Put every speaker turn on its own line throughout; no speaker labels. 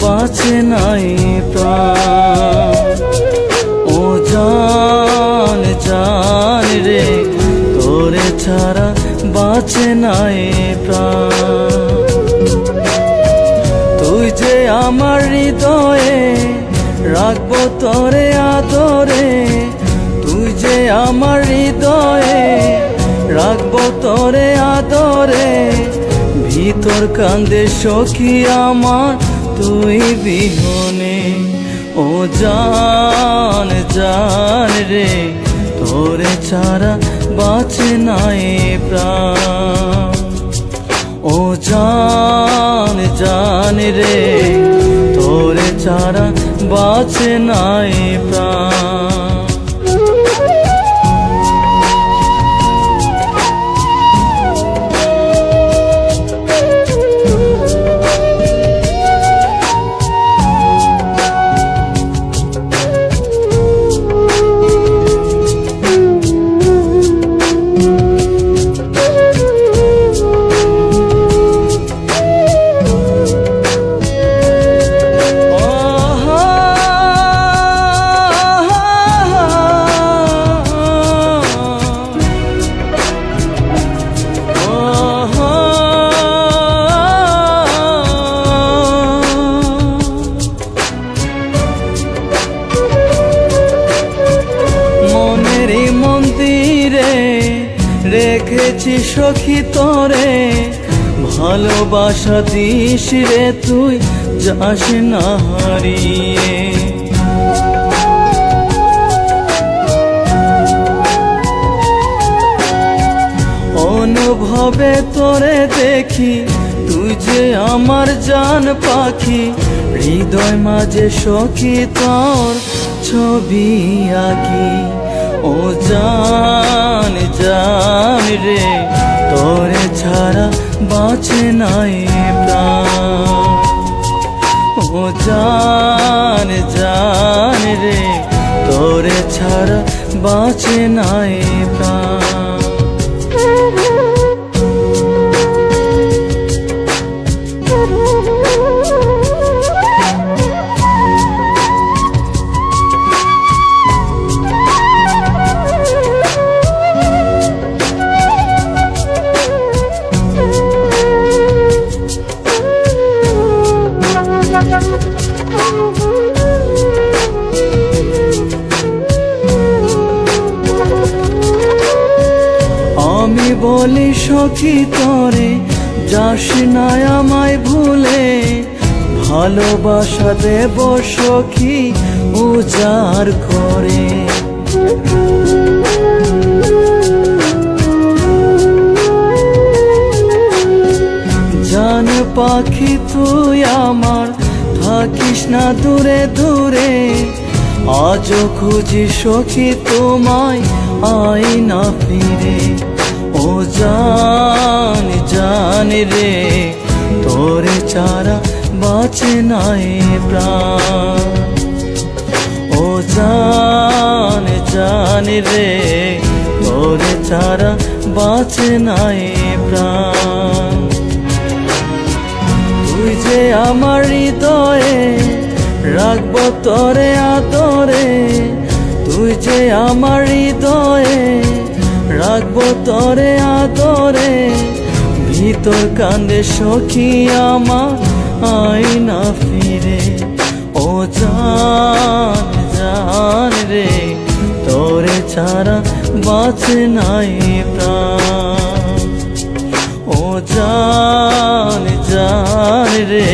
বাঁচে নাই প্রাণ। ও জান জান রে, তোরে ছাড়া বাঁচে নাই প্রাণ। তুই যে আমার হৃদয়ে, রাখবো তোরে আদরে। তুই যে আমার হৃদয়ে, রাখবো তোরে আদরে। ভিতর কান্দে সখী আমার তুই বিহনে। ও জান জান রে, তোরে ছাড়া বাঁচে নাই প্রাণ। ও জান জান রে, তোরে ছাড়া বাঁচে নাই প্রাণ। রেখেছি সখী তোরে, ভালোবাসা দিস রে তুই যাস না হারিয়ে। অনুভবে তোরে দেখি, তুই যে আমার জান পাখি। হৃদয় মাঝে সখী তোর ছবি আঁকি। ও জান জান রে, তোরে ছাড়া বাঁচে নাই প্রাণ। ও জান জান রে, তোরে ছাড়া বাঁচে নাই প্রাণ। আমি বলি সখী তোরে, যাস না আমায় ভুলে। ভালোবাসা দেব সখী উজাড় করে। জান পাখি তুই আমার, থাকিস না দূরে দূরে। আজও খুঁজি সখী তোমায়, আই না ফিরে। ও জান জান রে, তোরে ছাড়া বাঁচে নাই প্রাণ। ও জান জান রে, তোরে ছাড়া বাঁচে নাই প্রাণ। তুই যে আমার হৃদয়ে, রাখবো তোরে আদরে। তুই যে আমার হৃদয়ে, রাখবো তোরে আদরে। ভিতর কান্দে সখী আমার আই না ফিরে। ও জান জান রে, তোরে ছাড়া বাঁচে নাই প্রাণ। ও জান জান রে,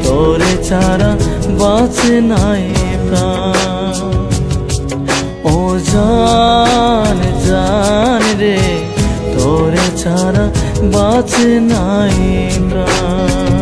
তোরে ছাড়া বাঁচে নাই প্রাণ। ও জান জান রে, তোরে ছাড়া বাঁচে নাই প্রাণ।